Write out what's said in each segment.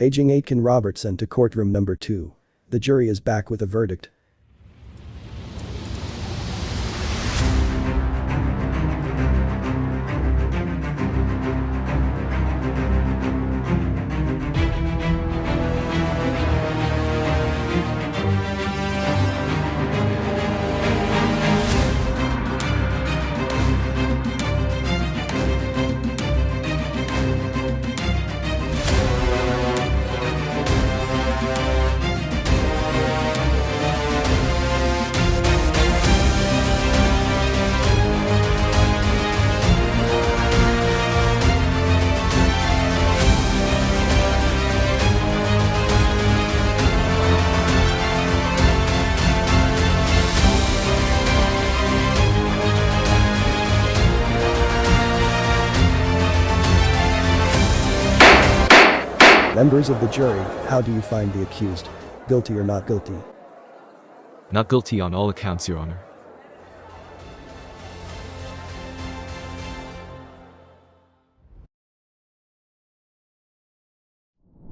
Paging Aitken Robertson to courtroom number 2. The jury is back with a verdict. Members of the jury, how do you find the accused? Guilty or not guilty? Not guilty on all accounts, Your Honor.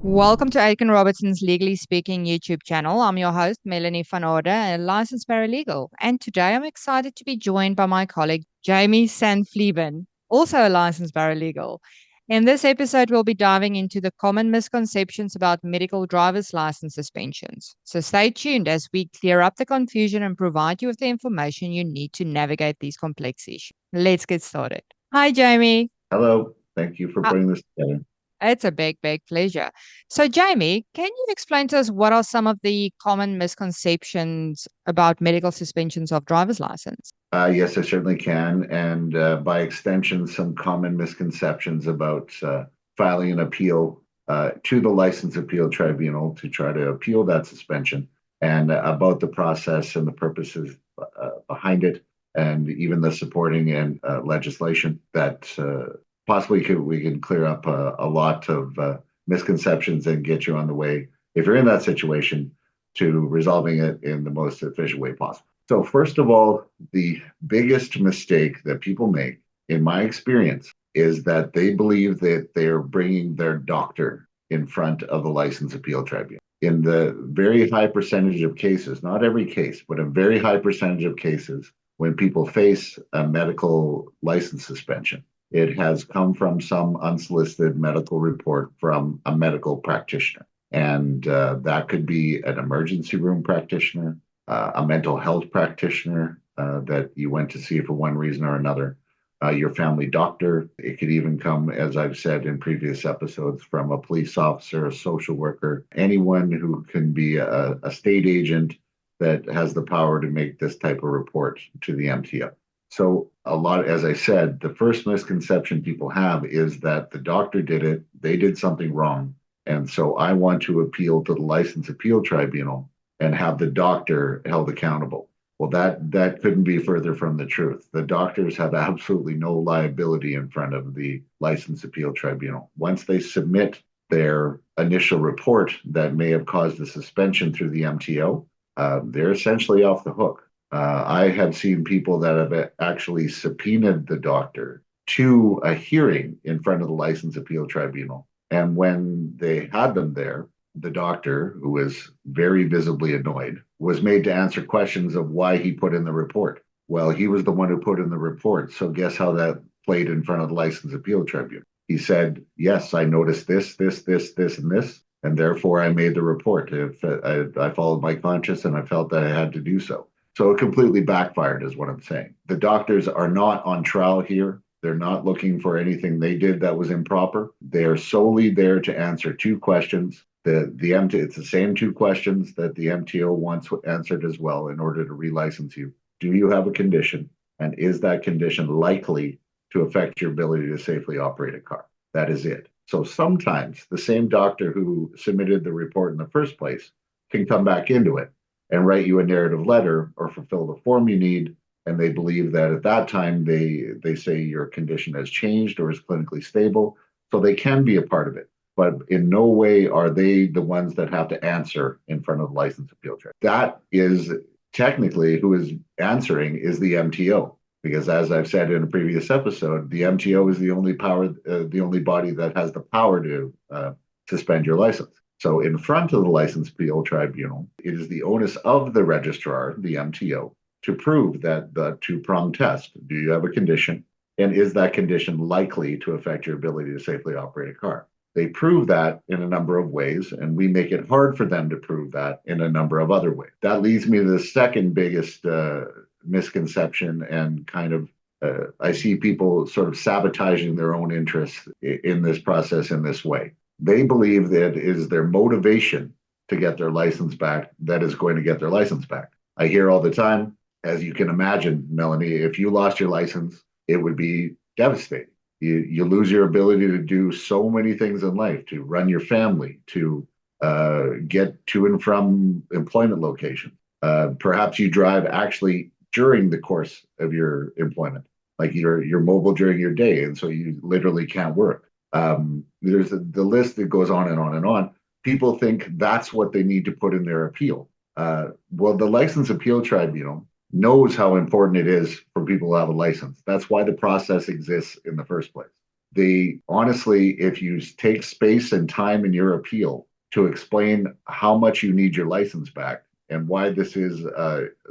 Welcome to Aitken Robertson's Legally Speaking YouTube channel. I'm your host, Melanie van Orde, a licensed paralegal. And today I'm excited to be joined by my colleague, Jamie Sanflieben, also a licensed paralegal. In this episode, we'll be diving into the common misconceptions about medical driver's license suspensions. So stay tuned as we clear up the confusion and provide you with the information you need to navigate these complex issues. Let's get started. Hi, Jamie. Hello. Thank you for putting this together. It's a big pleasure. So, Jamie, can you explain to us what are some of the common misconceptions about medical suspensions of driver's license? Yes, I certainly can. And by extension, some common misconceptions about filing an appeal to the Licensing Appeals Tribunal to try to appeal that suspension, and about the process and the purposes behind it, and even the supporting and legislation that possibly we can clear up a lot of misconceptions and get you on the way, if you're in that situation, to resolving it in the most efficient way possible. So first of all, the biggest mistake that people make, in my experience, is that they believe that they're bringing their doctor in front of the Licensing Appeals Tribunal. In the very high percentage of cases, not every case, but a very high percentage of cases, when people face a medical license suspension, it has come from some unsolicited medical report from a medical practitioner. And that could be an emergency room practitioner, a mental health practitioner that you went to see for one reason or another, your family doctor. It could even come, as I've said in previous episodes, from a police officer, a social worker, anyone who can be a state agent that has the power to make this type of report to the MTO. So a lot, as I said, the first misconception people have is that the doctor did it, they did something wrong, and so I want to appeal to the Licensing Appeals Tribunal and have the doctor held accountable. Well, that couldn't be further from the truth. The doctors have absolutely no liability in front of the Licensing Appeals Tribunal. Once they submit their initial report that may have caused the suspension through the MTO, they're essentially off the hook. I have seen people that have actually subpoenaed the doctor to a hearing in front of the Licensing Appeals Tribunal. And when they had them there, the doctor, who was very visibly annoyed, was made to answer questions of why he put in the report. Well, he was the one who put in the report. So guess how that played in front of the Licensing Appeals Tribunal? He said, yes, I noticed this, and this, and therefore I made the report. I followed my conscience and I felt that I had to do so. So it completely backfired is what I'm saying. The doctors are not on trial here. They're not looking for anything they did that was improper. They're solely there to answer two questions. It's the same two questions that the MTO wants answered as well in order to relicense you. Do you have a condition? And is that condition likely to affect your ability to safely operate a car? That is it. So sometimes the same doctor who submitted the report in the first place can come back into it and write you a narrative letter or fulfill the form you need, and they believe that at that time they say your condition has changed or is clinically stable, so they can be a part of it. But in no way are they the ones that have to answer in front of the Licensing Appeals Tribunal. That is technically who is answering is the MTO, because as I've said in a previous episode, the MTO is the only body that has the power to suspend your license. So in front of the License Appeal Tribunal, it is the onus of the registrar, the MTO, to prove that the two-pronged test, do you have a condition? And is that condition likely to affect your ability to safely operate a car? They prove that in a number of ways, and we make it hard for them to prove that in a number of other ways. That leads me to the second biggest misconception and kind of I see people sort of sabotaging their own interests in this process in this way. They believe that it is their motivation to get their license back that is going to get their license back. I hear all the time, as you can imagine, Melanie, if you lost your license, it would be devastating. You lose your ability to do so many things in life, to run your family, to get to and from employment location. Perhaps you drive actually during the course of your employment, like you're mobile during your day, and so you literally can't work. There's the list that goes on and on and on. People think that's what they need to put in their appeal. Well, the License Appeal Tribunal knows how important it is for people to have a license. That's why the process exists in the first place. They honestly, if you take space and time in your appeal to explain how much you need your license back and why this is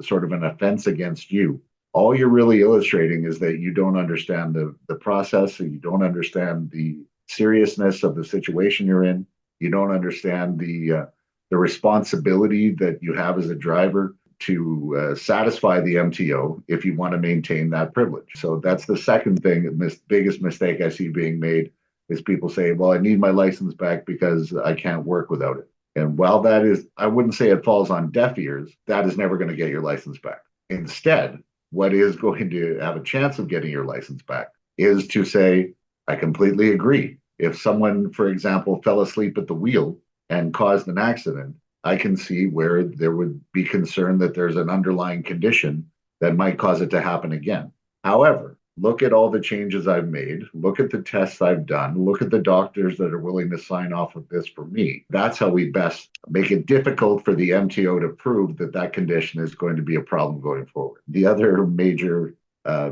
sort of an offense against you, all you're really illustrating is that you don't understand the process, and you don't understand the seriousness of the situation you're in. You don't understand the responsibility that you have as a driver to satisfy the MTO if you want to maintain that privilege. So that's the second thing, the biggest mistake I see being made is people say, well, I need my license back because I can't work without it. And while that is, I wouldn't say it falls on deaf ears, that is never going to get your license back. Instead, what is going to have a chance of getting your license back is to say, I completely agree. If someone, for example, fell asleep at the wheel and caused an accident, I can see where there would be concern that there's an underlying condition that might cause it to happen again. However, look at all the changes I've made, look at the tests I've done, look at the doctors that are willing to sign off of this for me. That's how we best make it difficult for the MTO to prove that that condition is going to be a problem going forward. The other major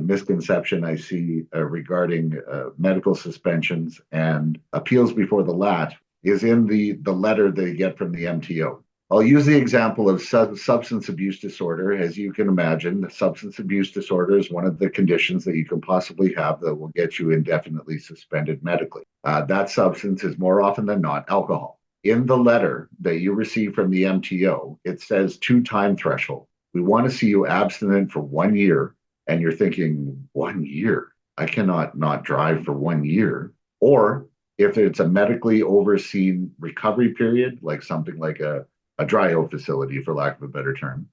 misconception I see regarding medical suspensions and appeals before the LAT is in the letter they get from the MTO. I'll use the example of substance abuse disorder. As you can imagine, substance abuse disorder is one of the conditions that you can possibly have that will get you indefinitely suspended medically. That substance is more often than not alcohol. In the letter that you receive from the MTO, it says 2 time threshold. We want to see you abstinent for 1 year. And you're thinking, 1 year? I cannot not drive for 1 year. Or if it's a medically overseen recovery period, like something like a dryo facility, for lack of a better term,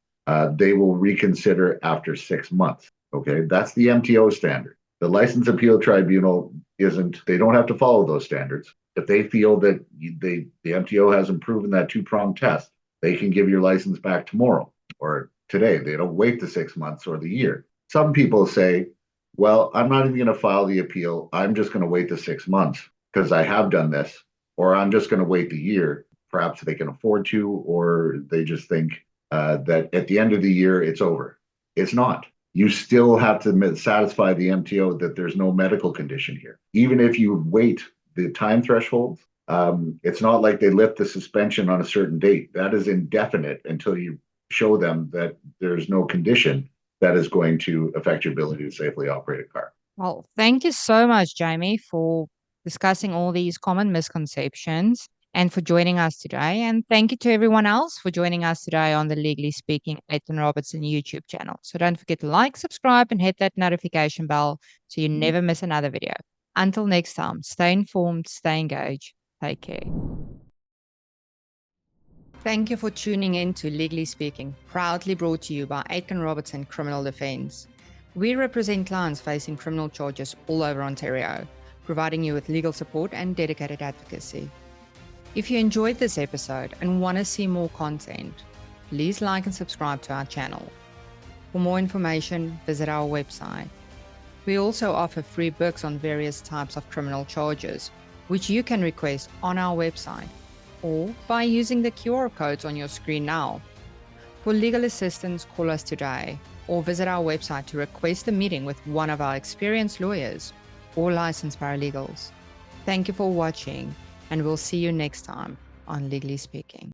they will reconsider after 6 months. Okay, that's the MTO standard. The License Appeal Tribunal they don't have to follow those standards. If they feel that the MTO hasn't proven that 2-pronged test, they can give your license back tomorrow or today. They don't wait the 6 months or the year. Some people say, well, I'm not even going to file the appeal. I'm just going to wait the 6 months because I have done this, or I'm just going to wait the year. Perhaps they can afford to, or they just think that at the end of the year, it's over. It's not. You still have to satisfy the MTO that there's no medical condition here. Even if you wait the time thresholds, it's not like they lift the suspension on a certain date. That is indefinite until you show them that there's no condition that is going to affect your ability to safely operate a car. Well, thank you so much, Jamie, for discussing all these common misconceptions and for joining us today. And thank you to everyone else for joining us today on the Legally Speaking Aiton Robertson YouTube channel. So don't forget to like, subscribe, and hit that notification bell so you never miss another video. Until next time, stay informed, stay engaged. Take care. Thank you for tuning in to Legally Speaking, proudly brought to you by Aiton Robertson Criminal Defence. We represent clients facing criminal charges all over Ontario, providing you with legal support and dedicated advocacy. If you enjoyed this episode and want to see more content, please like and subscribe to our channel. For more information, visit our website. We also offer free books on various types of criminal charges, which you can request on our website or by using the QR codes on your screen now. For legal assistance, call us today or visit our website to request a meeting with one of our experienced lawyers or licensed paralegals. Thank you for watching, and we'll see you next time on Legally Speaking.